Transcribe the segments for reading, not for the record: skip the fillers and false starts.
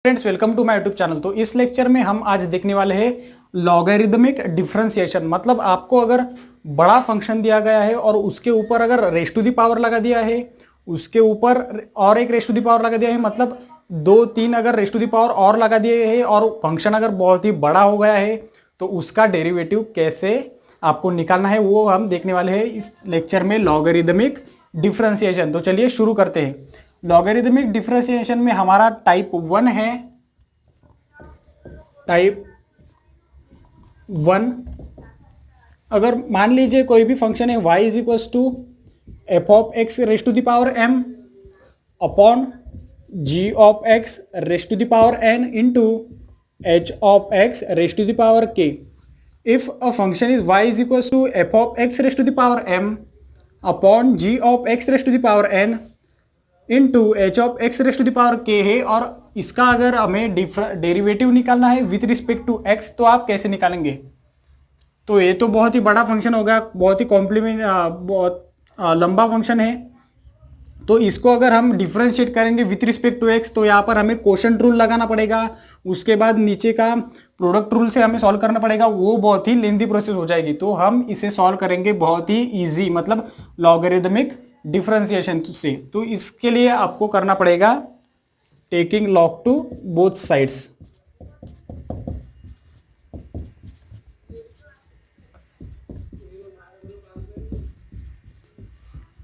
Friends, welcome to my YouTube channel. तो इस lecture में हम आज देखने वाले हैं लॉगरिदमिक डिफरेंशिएशन। मतलब आपको अगर बड़ा फंक्शन दिया गया है और उसके ऊपर अगर रेस टू दी पावर लगा दिया है, उसके ऊपर और एक रेस टू दी पावर लगा दिया है, मतलब दो तीन अगर रेस टू दी पावर और लगा दिए है और फंक्शन अगर बहुत ही बड़ा हो गया है तो उसका डेरिवेटिव कैसे आपको निकालना है वो हम देखने वाले हैं इस लेक्चर में, लॉगरिदमिक डिफरेंशिएशन। तो चलिए शुरू करते हैं। लॉगरिदमिक डिफरेंशिएशन में हमारा टाइप 1 है। टाइप 1, अगर मान लीजिए कोई भी फंक्शन है y is equal to f of x raise to the power m upon g of x raise to the power n into h of x raise to the power k। If a function is y is equal to f of x raise to the power m upon g of x raise to the power n into h of x raise to the power k है, और इसका अगर हमें derivative निकालना है with respect to x तो आप कैसे निकालेंगे? तो ये तो बहुत ही बड़ा फंक्शन होगा, बहुत ही कॉम्प्लीमेंट, बहुत लंबा फंक्शन है। तो इसको अगर हम डिफरेंशिएट करेंगे विथ रिस्पेक्ट टू एक्स तो यहाँ पर हमें क्वोशंट रूल लगाना पड़ेगा, उसके बाद नीचे का प्रोडक्ट रूल से हमें सॉल्व करना पड़ेगा, वो बहुत ही लेंथी प्रोसेस हो जाएगी। तो हम इसे सॉल्व करेंगे बहुत ही इजी, मतलब लॉगरिदमिक डिफरेंशिएशन से। तो इसके लिए आपको करना पड़ेगा taking log to both sides.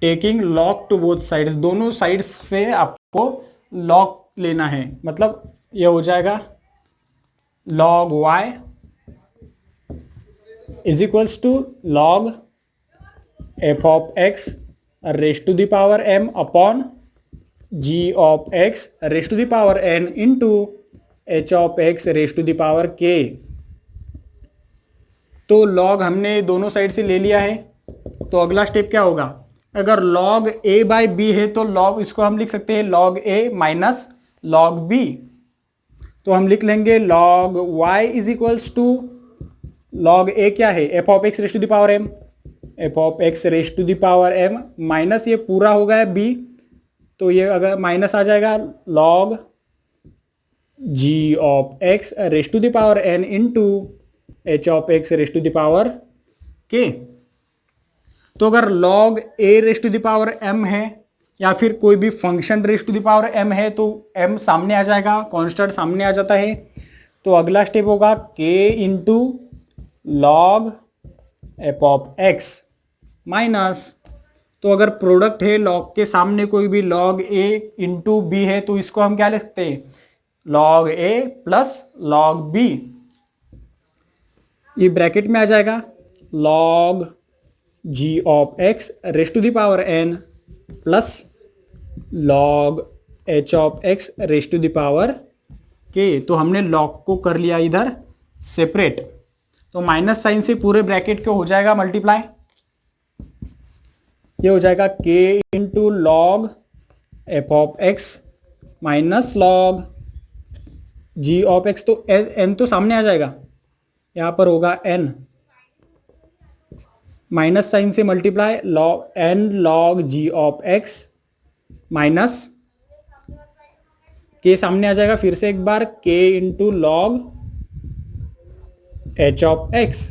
Taking log to both sides, दोनों साइड्स से आपको लॉग लेना है। मतलब ये हो जाएगा log y is equals to log f of x raise to the power m upon g of x raise to the power n into h of x raise to the power k। तो log हमने दोनों side से ले लिया है। तो अगला step क्या होगा? अगर लॉग a बाई बी है तो लॉग, इसको हम लिख सकते हैं log a minus log b। तो हम लिख लेंगे log y is equals to log a क्या है, f of x raise to the power m, f of x raise to the power m minus ये पूरा हो गया b, तो ये अगर माइनस आ जाएगा log g of x raise to the power n into h of x raise to the power k। तो अगर log a raise to the power m है या फिर कोई भी function raise to the power m है तो m सामने आ जाएगा, कांस्टेंट सामने आ जाता है। तो अगला स्टेप होगा k into log f of x minus, तो अगर प्रोडक्ट है लॉग के सामने कोई भी लॉग a इंटू बी है तो इसको हम क्या लिख सकते हैं, log a plus log b। ये ब्रैकेट में आ जाएगा log g of x raise to the power n plus log h of x raise to the power k। तो हमने लॉग को कर लिया इधर सेपरेट, तो माइनस साइन से पूरे ब्रैकेट को हो जाएगा मल्टीप्लाई। ये हो जाएगा k into log f of x minus log g of x, तो n तो सामने आ जाएगा, यहाँ पर होगा n, माइनस साइन से multiply log n log g of x minus k सामने आ जाएगा, फिर से एक बार k into log h of x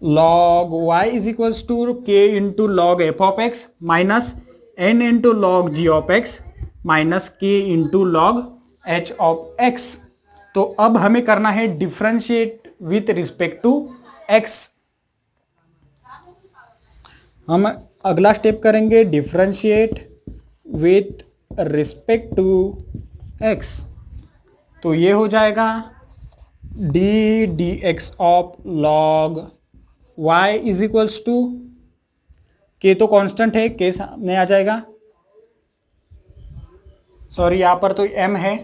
log y is equals to k into log f of x minus n into log g of x minus k into log h of x। तो अब हमें करना है differentiate with respect to x। हम अगला step करेंगे differentiate with respect to x। तो ये हो जाएगा d d x of log y is equals to, k तो कांस्टेंट है, k सामने आ जाएगा, सॉरी यहाँ पर तो m है,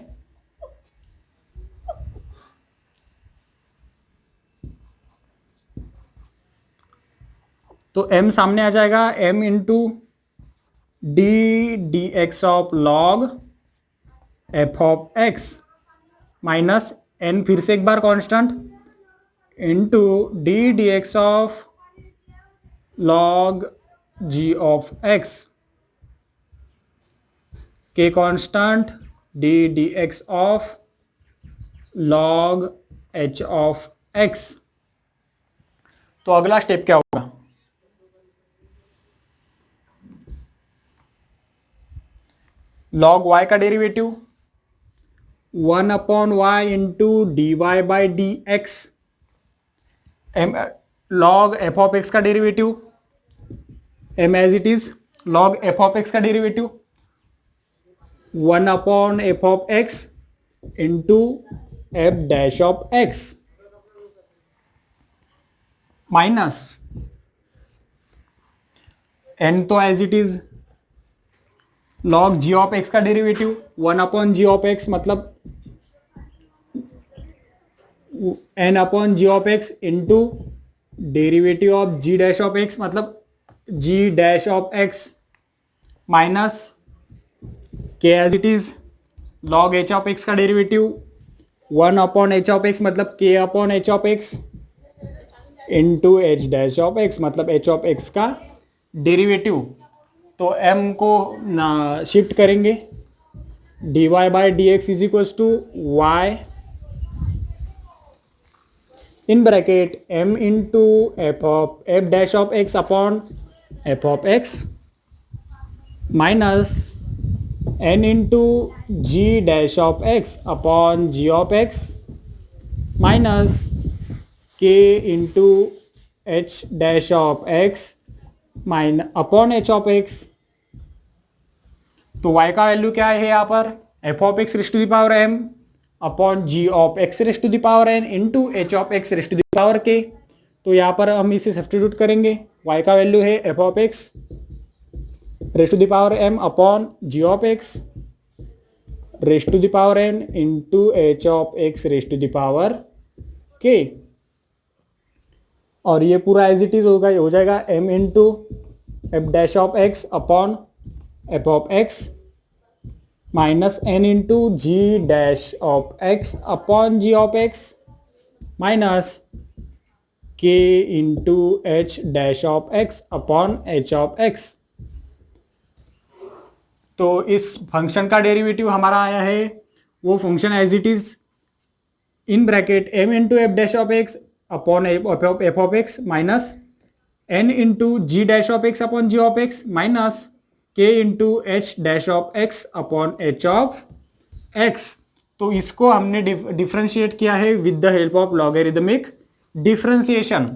तो m सामने आ जाएगा, m into d d x of log f of x minus n, फिर से एक बार constant, into d d x of log g of x, के constant d d x of log h of x. तो अगला step क्या होगा? Log y का derivative 1/y into d y by d x. Log f of x का derivative m as it is, log f of x का derivative 1/f of x into f dash of x minus n तो as it is log g of x का derivative 1/g of x मतलब n/g of x into derivative of g dash of x मतलब g dash of x minus k as it is log h of x का derivative 1/h of x मतलब k/h of x into h dash of x मतलब h of x का derivative. तो m को shift करेंगे, dy by d x is equal to y in bracket m into f dash of x upon f of x minus n into g dash of x upon g of x minus k into h dash of x minus upon h of x. तो y का value क्या है यहाँ पर? F of x raise to the power m upon g of x raise to the power n into h of x raise to the power k। तो यहाँ पर हम इसे सब्स्टिट्यूट करेंगे, y का वैल्यू है f of x raise to the power m upon g of x raise to the power n into h of x raise to the power k। और ये पूरा एज इट इज होगा, हो जाएगा m into f dash of x upon f of x minus n into g dash of x upon g of x minus k into h dash of x upon h of x. तो इस function का derivative हमारा आया है वो function as it is in bracket m into f dash of x upon f of x minus n into g dash of x upon g of x minus k into h dash of x upon h of x. तो इसको हमने differentiate किया है with the help of logarithmic differentiation.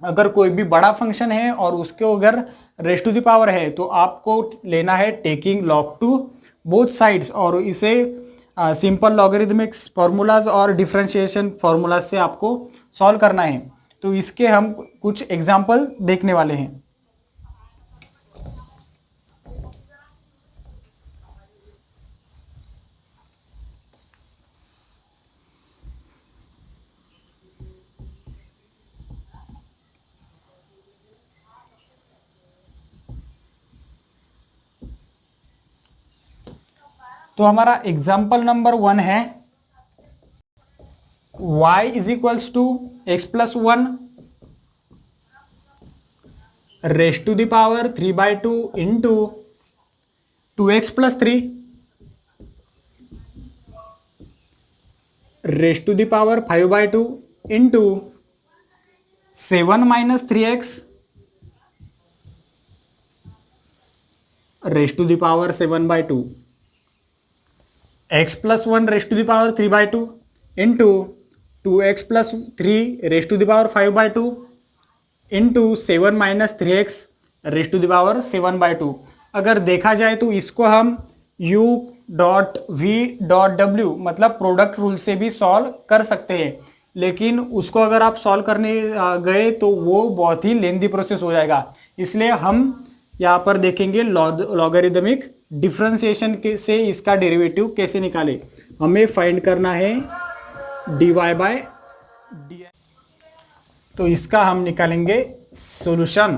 अगर कोई भी बड़ा function है और उसके अगर रेस टू द पावर है तो आपको लेना है taking log to both sides और इसे सिंपल लॉगरिदमिक्स फॉर्मूलाज और डिफ्रेंशिएशन फॉर्मूलाज से आपको सॉल्व करना है। तो इसके हम कुछ एग्जाम्पल देखने वाले हैं। तो हमारा एग्जाम्पल नंबर 1 है y is equals to x plus 1 raise to the power 3/2 into 2x plus 3 raise to the power 5/2 into 7 minus 3x raise to the power 7/2 x plus 1 raise to the power 3/2 into 2x plus 3 raise to the power 5/2 into 7 minus 3x raise to the power 7/2। अगर देखा जाए तो इसको हम u dot v dot w मतलब product rule से भी solve कर सकते हैं, लेकिन उसको अगर आप सॉल्व करने गए तो वो बहुत ही लेंदी प्रोसेस हो जाएगा। इसलिए हम यहाँ पर देखेंगे लॉगरिदमिक डिफरेंशिएशन से इसका डेरिवेटिव कैसे निकाले। हमें फाइंड करना है dy बाय डी। तो इसका हम निकालेंगे सॉल्यूशन।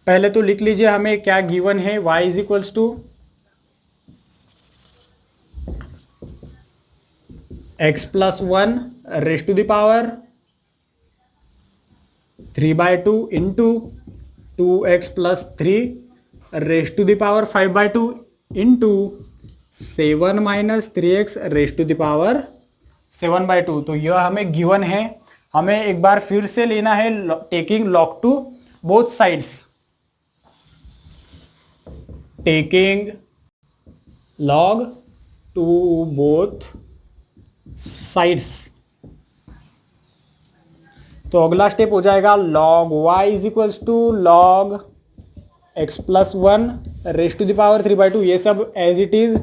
पहले तो लिख लीजिए हमें क्या गिवन है, y is equals to x plus 1 raise to the power 3/2 into 2x plus 3 raise to the power 5/2 into 7 minus 3x raise to the power 7/2। तो यह हमें गिवन है, हमें एक बार फिर से लेना है taking log to both sides, taking log to both sides. तो अगला स्टेप हो जाएगा log y is equals to log x plus 1 raise to the power 3/2, ये सब as it is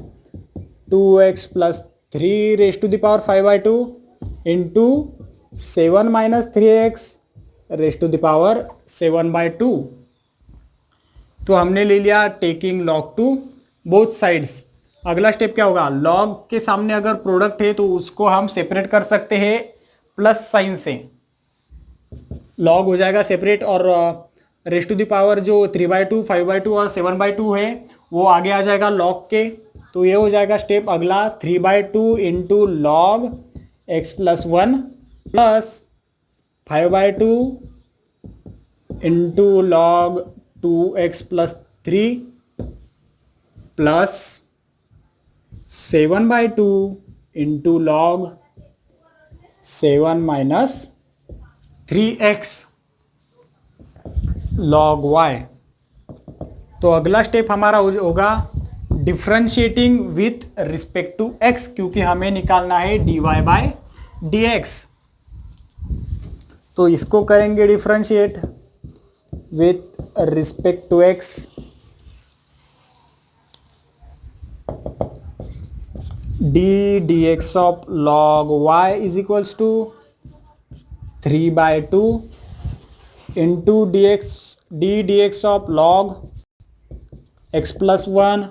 2x plus 3 raise to the power 5/2 into 7 minus 3x raise to the power 7/2। तो हमने ले लिया taking log to both sides. अगला step क्या होगा, log के सामने अगर प्रोडक्ट है तो उसको हम सेपरेट कर सकते हैं प्लस साइन से, log हो जाएगा सेपरेट और रेज टू द पावर जो 3/2 5/2 और 7/2 है वो आगे आ जाएगा log के। तो ये हो जाएगा स्टेप अगला 3/2 into log x plus 1 plus 5/2 into log 2x plus 3 plus 7/2 into log 7 minus 3x log y। तो अगला स्टेप हमारा होगा differentiating with respect to x, क्योंकि हमें निकालना है dy बाय dx। तो इसको करेंगे differentiate with respect to x, dx of log y is equals to 3/2 into dx of log x plus 1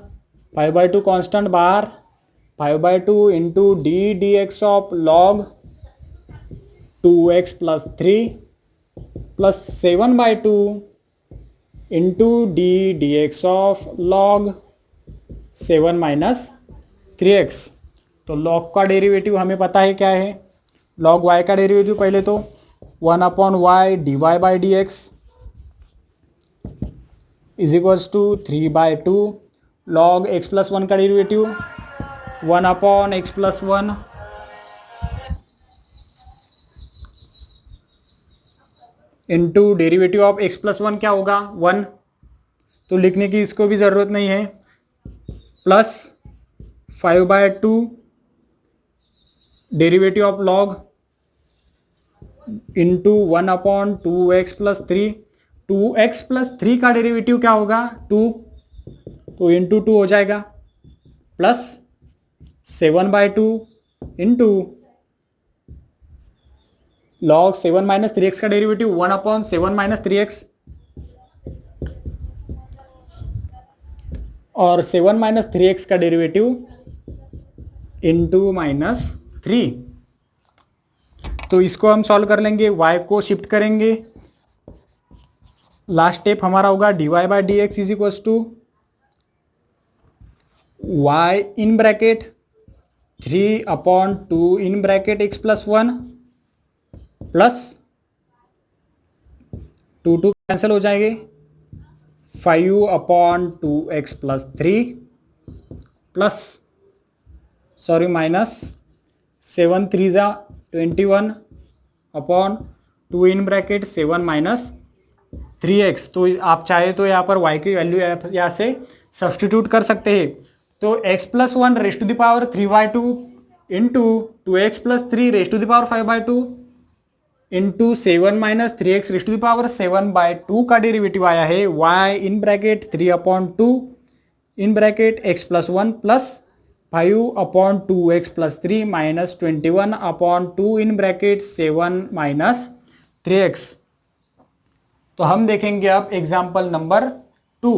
5/2 constant बाहर 5/2 into dx of log 2x plus 3 plus 7/2 into dx of log 7 minus 3x। तो log का derivative हमें पता है क्या है, log y का derivative पहले तो 1/y dy by d x is equals to 3/2 log x plus 1 का derivative 1/x plus 1 into derivative of x plus 1 क्या होगा 1, तो लिखने की इसको भी ज़रूरत नहीं है, plus 5/2 derivative of log into 1/2x plus 3, 2x plus 3 का डेरिवेटिव क्या होगा 2, तो इंटू 2 हो जाएगा, plus 7/2 into log 7 minus 3x का डेरिवेटिव 1/7 माइनस 3x और 7 माइनस 3x का डेरिवेटिव इंटू माइनस 3। तो इसको हम सॉल्व कर लेंगे, y को शिफ्ट करेंगे, लास्ट स्टेप हमारा होगा dy by d x is equals to y in bracket 3/2 in bracket x plus 1 plus 2 cancel हो जाएंगे 5/2x plus 3 plus minus 7 3 21/2 in bracket 7 minus 3x। तो आप चाहे तो यहाँ पर y की वैल्यू यहाँ से सब्सटीट्यूट कर सकते हैं। तो x plus 1 raise to the power 3/2 into 2x plus 3 raise to the power 5/2 into 7 minus 3x raise to the power 7/2 का डेरिवेटिव आया है y in bracket 3/2 in bracket x plus 1 plus 5/2x plus 3 minus 21/2 in bracket 7 minus 3x। तो हम देखेंगे अब example number 2।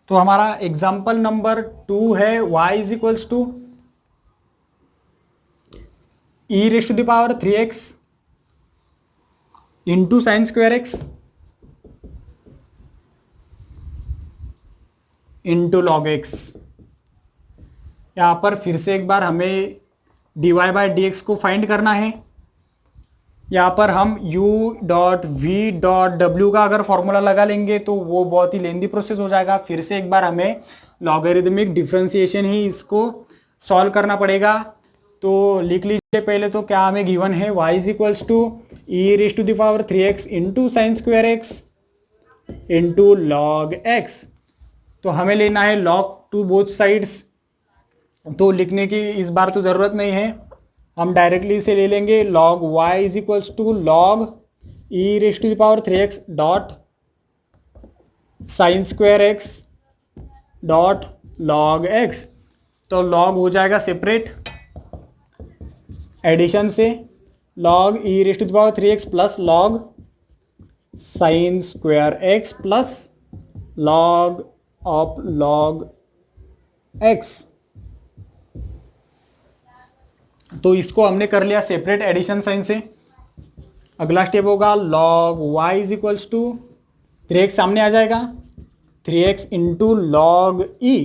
तो हमारा example number 2 है y is equals to e raise to the power 3x into sine square x into log x. यहाँ पर फिर से एक बार हमें dy बाई डी एक्स को फाइंड करना है। यहाँ पर हम u डॉट वी डॉट डब्ल्यू का अगर फॉर्मूला लगा लेंगे तो वो बहुत ही लेंदी प्रोसेस हो जाएगा। फिर से एक बार हमें लॉगरिदमिक डिफरेंशिएशन ही इसको सॉल्व करना पड़ेगा। तो लिख लीजिए पहले तो क्या हमें गिवन है, y is equals to e raise to the power 3x into sine square x into log x. तो हमें लेना है लॉग टू बोथ साइड्स, तो लिखने की इस बार तो जरूरत नहीं है, हम डायरेक्टली इसे ले लेंगे। Log y is equals to log e raise to the power 3x dot sine square x dot log x. तो लॉग हो जाएगा सेपरेट, एडिशन से log e raise to the power 3x plus log sine square x plus log of log x. तो इसको हमने कर लिया separate addition sign से। अगला स्टेप होगा log y is equals to 3x सामने आ जाएगा, 3x into log E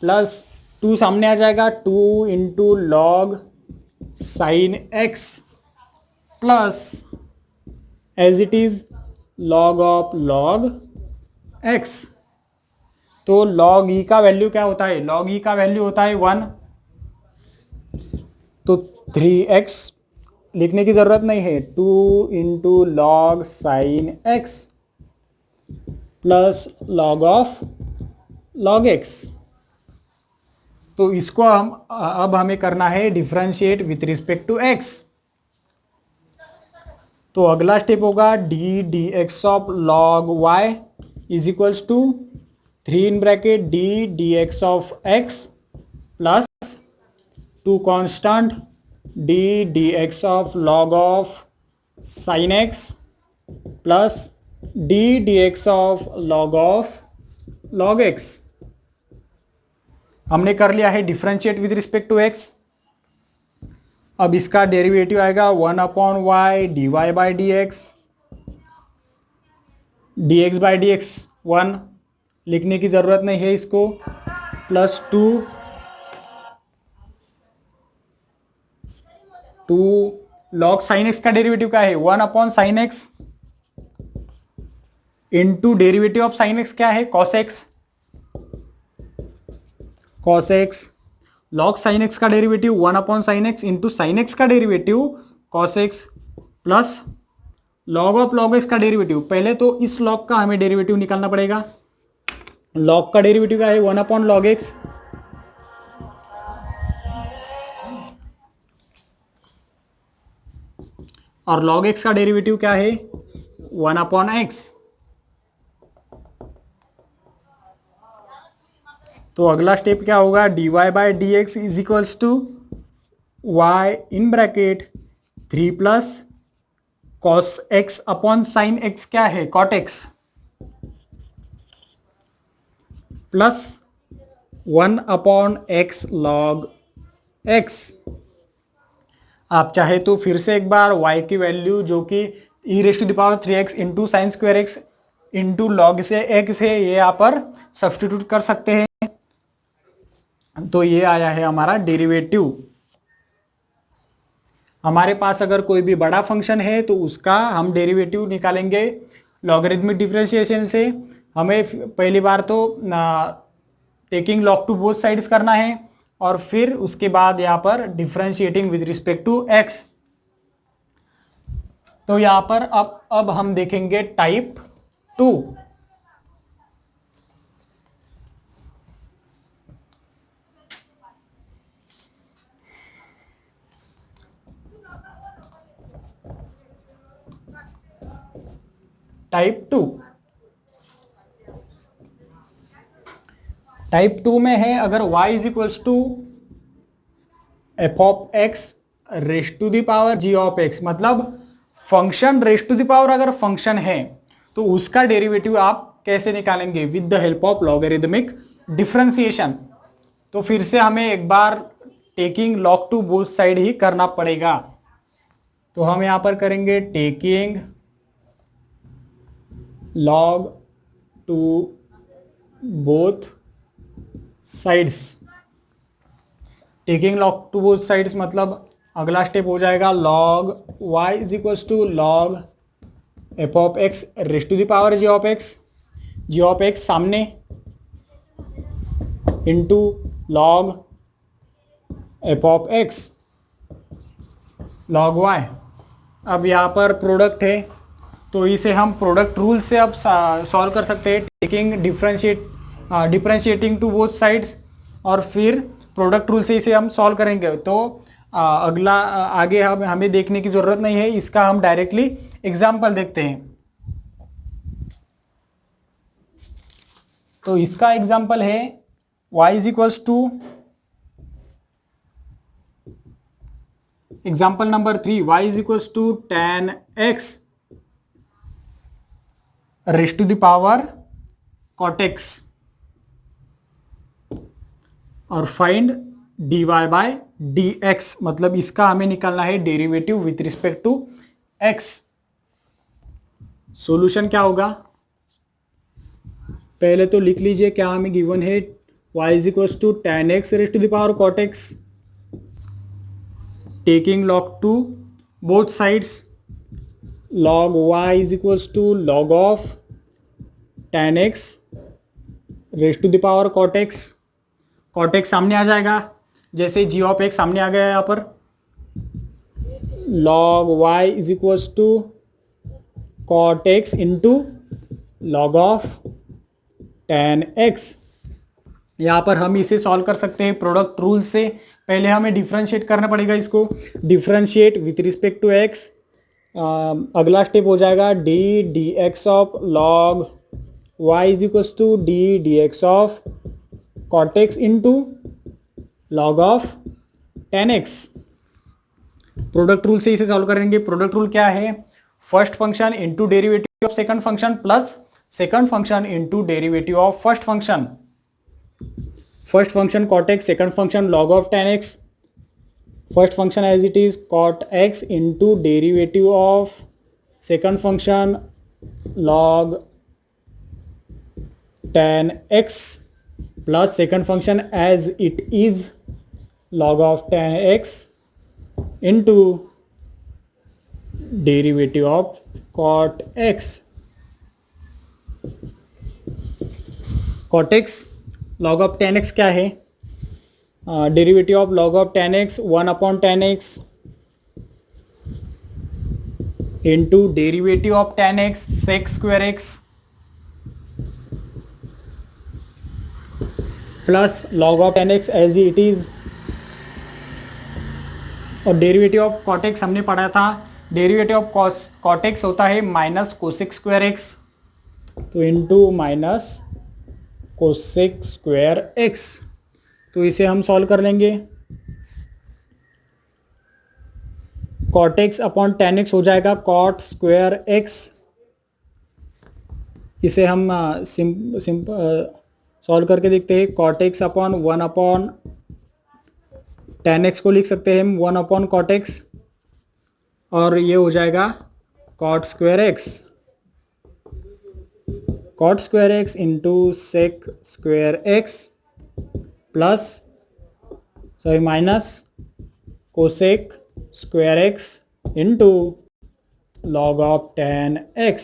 plus 2 सामने आ जाएगा, 2 into log sine x plus as it is log of log x. तो लॉग ई का वैल्यू क्या होता है, लॉग ई का वैल्यू होता है 1। तो 3x लिखने की जरूरत नहीं है, 2 into log sine x plus log of log x. तो इसको हम अब हमें करना है differentiate with respect to x। तो अगला स्टेप होगा d d x of log y is equals to 3 in bracket d d x of x plus 2 constant d d x of log of sine x plus d d x of log x. हमने कर लिया है differentiate with respect to x। अब इसका derivative आएगा 1 upon y d y by d x, d x by d x 1 लिखने की जरूरत नहीं है इसको, प्लस 2 लॉग साइन एक्स का डेरिवेटिव क्या है 1 upon sine x into derivative of sine x क्या है cos x, cos x log sine x का derivative 1 upon sine x into sine x का derivative cos x plus log of log x का derivative. पहले तो इस log का हमें डेरिवेटिव निकालना पड़ेगा। लॉग का डेरिवेटिव क्या है 1 अपॉन लॉग एक्स और log x का डेरिवेटिव क्या है 1 अपॉन एक्स। तो अगला स्टेप क्या होगा dy by d x is equals to y in bracket 3 plus cos x upon sine x क्या है cot x plus 1 upon x log x. आप चाहे तो फिर से एक बार y की वैल्यू जो कि e raise to the power 3x into sine square x into log से x है ये यहाँ पर सब्सटीट्यूट कर सकते हैं। तो ये आया है हमारा डेरिवेटिव। हमारे पास अगर कोई भी बड़ा फंक्शन है तो उसका हम डेरिवेटिव निकालेंगे लॉगरिथमिक डिफरेंशिएशन से। हमें पहली बार तो taking log to both sides करना है और फिर उसके बाद यहां पर differentiating with respect to x। तो यहां पर अब हम देखेंगे टाइप 2। टाइप 2 टाइप 2 में है अगर y is equals to f of x raise to the power g of x, मतलब function raise to the power अगर फंक्शन है तो उसका डेरिवेटिव आप कैसे निकालेंगे with the help of logarithmic differentiation. तो फिर से हमें एक बार taking log to both side ही करना पड़ेगा। तो हम यहां पर करेंगे taking log to both sides, taking log to both sides मतलब अगला स्टेप हो जाएगा log y is equals to log f of x raise to the power g of x सामने into log f of x log y। अब यहाँ पर product है तो इसे हम प्रोडक्ट रूल से अब सॉल्व कर सकते हैं, taking differentiating to both sides, और फिर प्रोडक्ट रूल से इसे हम सॉल्व करेंगे। तो अगला आगे हमें देखने की ज़रूरत नहीं है, इसका हम डायरेक्टली एग्जाम्पल देखते हैं। तो इसका एग्जाम्पल है y is equals to example number 3, y is equals to tan x raise to the power cot x और फाइंड dy बाय dx, मतलब इसका हमें निकालना है derivative with respect to x। Solution क्या होगा, पहले तो लिख लीजिए क्या हमें गिवन है, y is equals to tan x raise to the power cot x, taking log to both sides log y is equals to log of tan x raise to the power cot x सामने आ जाएगा, जैसे g of x सामने आ गया यहाँ पर, log y is equals to cot x into log of tan x। यहाँ पर हम इसे सॉल्व कर सकते हैं प्रोडक्ट रूल से। पहले हमें डिफरेंशिएट करना पड़ेगा, इसको differentiate with respect to x। अगला स्टेप हो जाएगा d x of log y is equals to d x of cot x into log of tan x। Product rule से इसे सॉल्व करेंगे। प्रोडक्ट रूल क्या है, first function into derivative of second function plus second function into derivative of first function. First function cot x, second function log of tan x। First function as it is cot x into derivative of second function log tan x plus second function as it is log of tan x into derivative of cot x। cot x log of tan x क्या है, derivative of log of tan x 1 upon tan x into derivative of tan x sec square x plus log of tan x as it is, और derivative of cot x हमने पढ़ा था, derivative of cot x होता है minus cosec square x, तो into minus cosec square x। तो इसे हम सॉल्व कर लेंगे, cot x upon tan x हो जाएगा cot स्क्वायर x। इसे हम सॉल्व करके देखते हैं, cot x upon 1 upon tan x को लिख सकते हैं हम 1 अपॉन cot x, और ये हो जाएगा cot square x into sec square x plus minus cosec square x into log of tan x।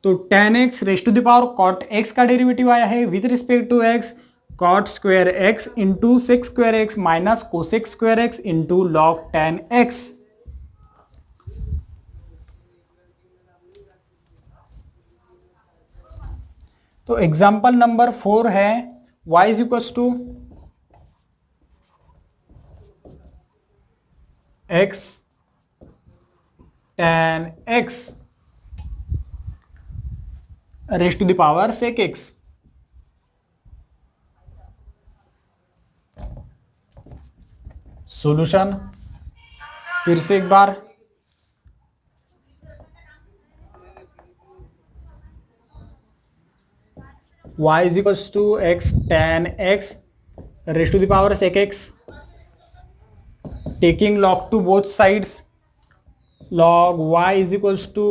तो tan x raise to the power cot x का डेरिवेटिव आया है with respect to x, cot square x into sec square x minus cosec square x into log tan x। तो example number 4 है y is equals to x tan x raise to the power sec x। Solution फिर से एक बार, y is equals to x tan x raise to the power sec x, taking log to both sides log y is equals to,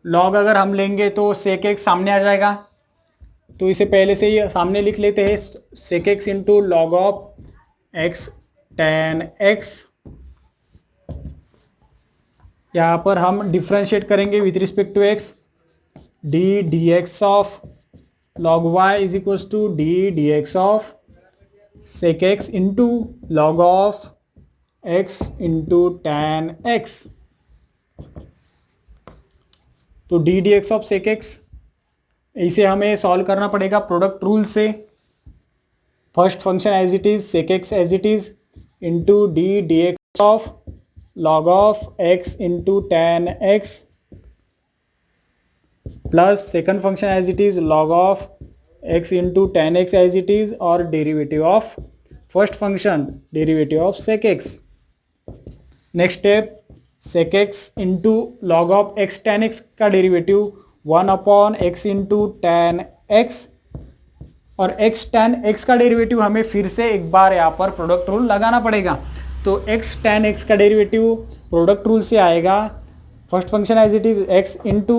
log अगर हम लेंगे तो sec x सामने आ जाएगा, तो इसे पहले से ही सामने लिख लेते हैं, sec x into log of x tan x। यहाँ पर हम डिफ्रेंशिएट करेंगे with respect to x, d d x of log y is equal to d d x of sec x into log of x into tan x। तो d d x of sec x, इसे हमें solve करना पड़ेगा product rule से। First function as it is, sec x as it is, into d d x of log of x into tan x, plus second function as it is log of x into tan x as it is, और derivative of first function, derivative of sec x. Next step, sec x into log of x tan x का derivative 1 upon x into tan x, और x tan x का derivative हमें फिर से एक बार यहाँ पर प्रोडक्ट रूल लगाना पड़ेगा। तो x tan x का डेरिवेटिव प्रोडक्ट रूल से आएगा, first function as it is x into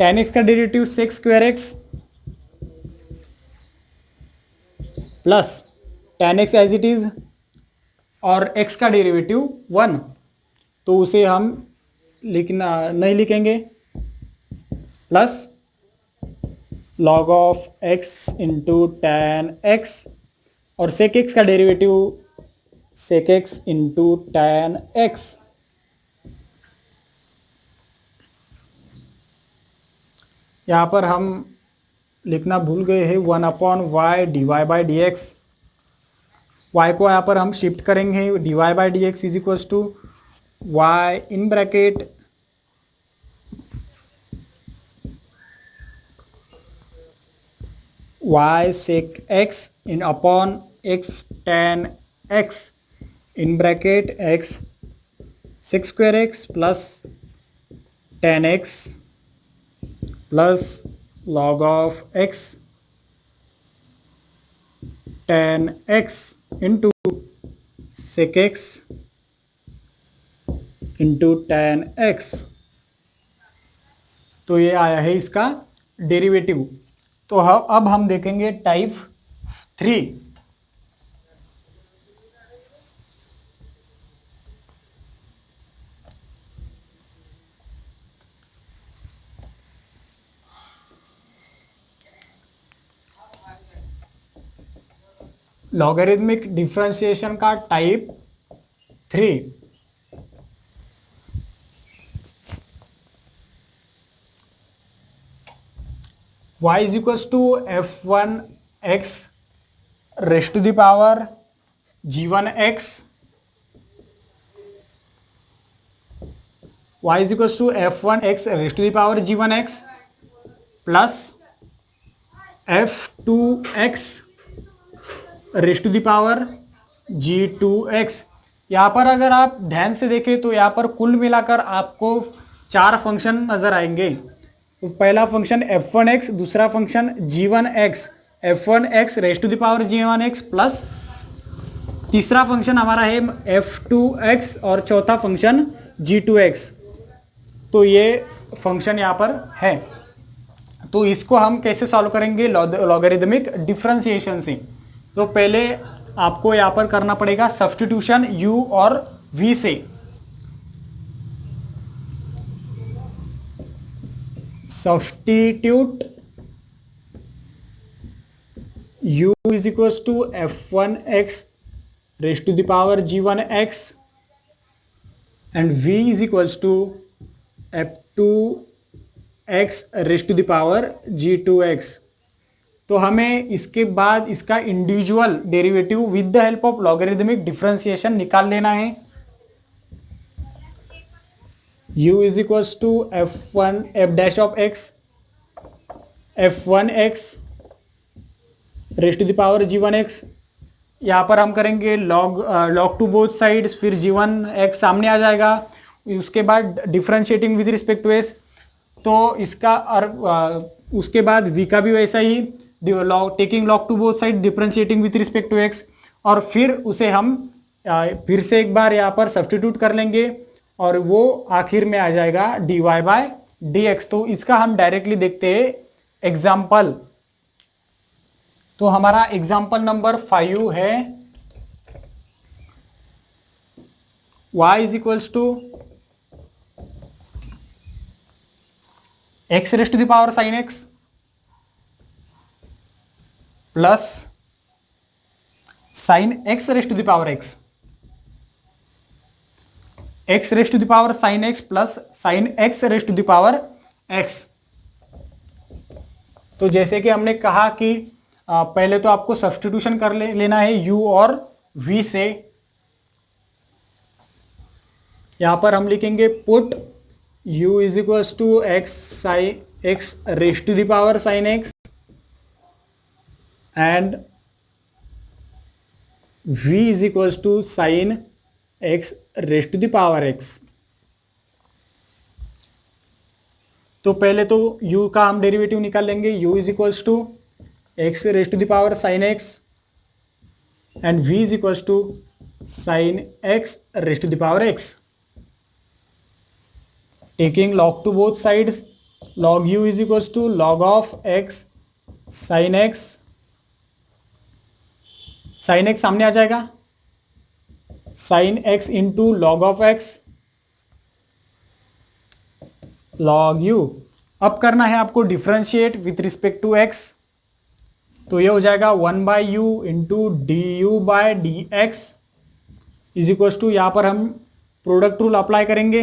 tan x का derivative sec square x, plus tan x as it is, और x का डेरिवेटिव 1, तो उसे हम नहीं लिखेंगे, plus log of x into tan x, और सेक x का derivative sec x into tan x। यहाँ पर हम लिखना भूल गए हैं 1 upon y d y by d x. Y को यहाँ पर हम शिफ्ट करेंगे, d y by d x is equals to y in bracket y sec x in upon x tan x in bracket x sec square x plus tan x plus log of x tan x into sec x into tan x। तो ये आया है इसका derivative. तो अब हम देखेंगे type 3। Logarithmic differentiation का type 3। y is equals to f1x raised to the power g1x, y is equals to f1x raised to the power g1x plus f2x raised to the power g2x। यहाँ पर अगर आप ध्यान से देखें तो यहाँ पर कुल मिलाकर आपको 4 फंक्शन नजर आएंगे। तो पहला फंक्शन f1x, दूसरा function g1x, f1x raised to the power g1x, plus तीसरा फंक्शन हमारा है f2x, और चौथा फंक्शन g2x। तो ये फंक्शन यहाँ पर है। तो इसको हम कैसे सॉल्व करेंगे? लॉगरिथमिक डिफरेंशिएशन से। तो पहले आपको यहाँ पर करना पड़ेगा सब्स्टिट्यूशन u और v से। Substitute u is equals to f1x raised to the power g1x and v is equals to f2x raised to the power g2x। तो हमें इसके बाद इसका individual derivative with the help of logarithmic differentiation निकाल लेना है। u is equals to f dash of x f1x raised to the power g1x। यहाँ पर हम करेंगे log टू बोथ साइड्स, फिर g1x सामने आ जाएगा, उसके बाद differentiating with respect to s। तो इसका उसके बाद v का भी वैसा ही, taking log to both side differentiating with respect to x, और फिर उसे हम फिर से एक बार यहाँ पर सब्स्टिट्यूट कर लेंगे और वो आखिर में आ जाएगा dy बाय dx। तो इसका हम डायरेक्टली देखते हैं एग्जाम्पल। तो हमारा एग्जाम्पल नंबर 5 है y is equals to x rest to the power sine x plus sine x rest to the power x, x rest to the power sine x plus sine x rest to the power x. तो जैसे कि हमने कहा कि पहले तो आपको substitution कर लेना है u और v से। यहां पर हम लिखेंगे put u is equals to x sine x rest to the power sine x and v is equals to sine x rest to the power x. तो पहले तो u का हम डेरिवेटिव निकाल लेंगे, u is equals to x rest to the power sine x and v is equals to sine x rest to the power x. Taking log to both sides, log u is equals to log of x sine x, sine x सामने आ जाएगा, sine x into log of x log u। अब करना है आपको differentiate with respect to x, तो ये हो जाएगा 1/u into D you by d x is equals to, यहाँ पर हम प्रोडक्ट रूल अप्लाई करेंगे।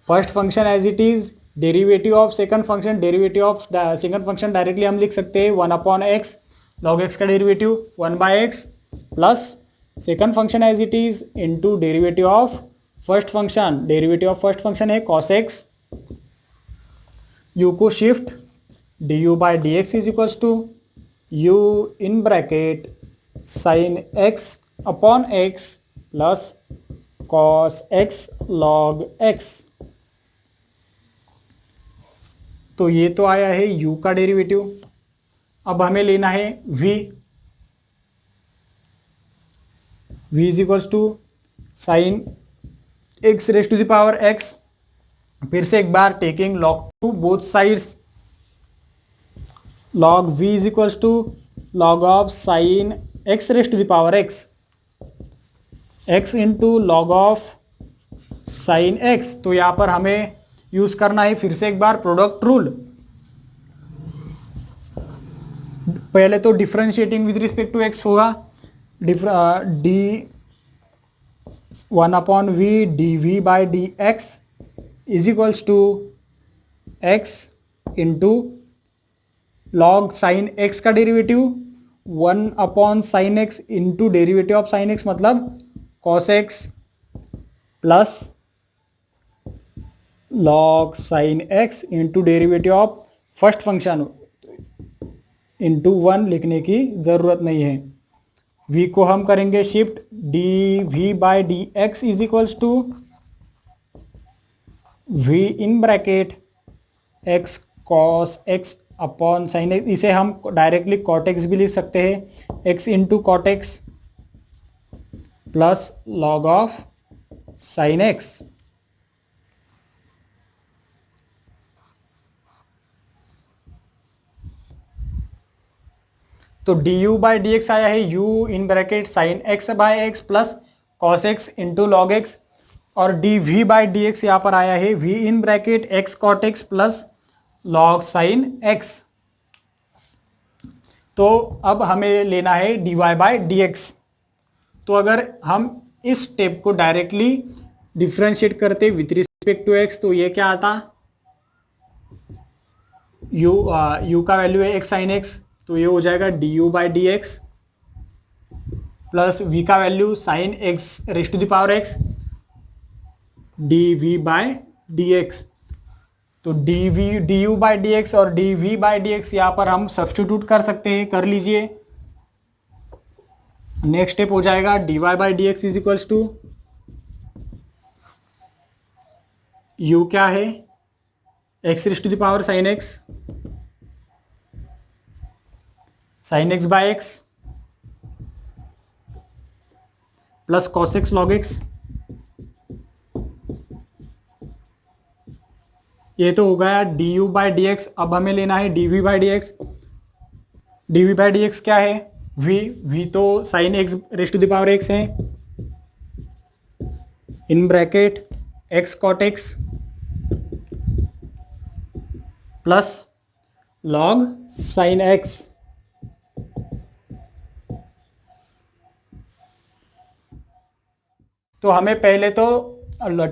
First function as it is, derivative of second function, derivative of second function directly हम लिख सकते हैं 1/x, log x का derivative 1/x plus second function as it is into derivative of first function, derivative of first function है cos x, u को shift d u by d x is equals to u in bracket sine x upon x plus cos x log x। तो ये तो आया है u का derivative. अब हमें लेना है v is equals to sine x raise to the power x, फिर से एक बार taking log to both sides, log v is equals to log of sine x raise to the power x, x into log of sine x। तो यहाँ पर हमें use करना है फिर से एक बार प्रोडक्ट रूल। पहले तो differentiating with respect to x होगा, d 1/v d v by d x is equals to x into log sine x का derivative 1/sin x into derivative of sine x मतलब cos x plus log sine x into derivative of first function into 1 लिखने की ज़रूरत नहीं है। v को हम करेंगे shift d v by d x is equals to v in bracket x cos x upon sine x, इसे हम डायरेक्टली cot x भी लिख सकते हैं, x into cot x plus log of sine x। तो d u by d x आया है u in bracket sine x by x plus cos x into log x, और d v by d x यहाँ पर आया है v in bracket x cot x plus log sine x। तो अब हमें लेना है dy बाई डी एक्स। तो अगर हम इस स्टेप को डायरेक्टली डिफ्रेंशिएट करते विथ रिस्पेक्ट टू x, तो ये क्या आता, u का वैल्यू है x साइन x, तो ये हो जाएगा d u by d x plus v का value sine x raise to the power x d v by d x. तो d u by d x और d v by d x यहाँ पर हम सब्स्टिट्यूट कर सकते हैं, कर लीजिए। नेक्स्ट स्टेप हो जाएगा d y by d x is equals to u क्या है x rest to the power sine x, sine x by x plus cos x log x. ये तो हो गया d u by d x. अब हमें लेना है d v by d x. D by d x क्या है, v तो sine x raise to the power x है, in bracket x cot x plus log sine x. तो हमें पहले तो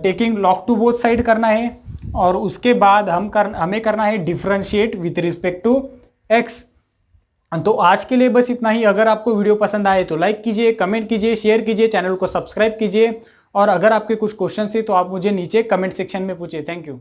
taking log to both side करना है और उसके बाद हमें करना है differentiate with respect to x. तो आज के लिए बस इतना ही। अगर आपको वीडियो पसंद आए तो लाइक कीजिए, कमेंट कीजिए, शेयर कीजिए, चैनल को सब्सक्राइब कीजिए और अगर आपके कुछ क्वेश्चन है तो आप मुझे नीचे कमेंट सेक्शन में पूछिए। Thank you.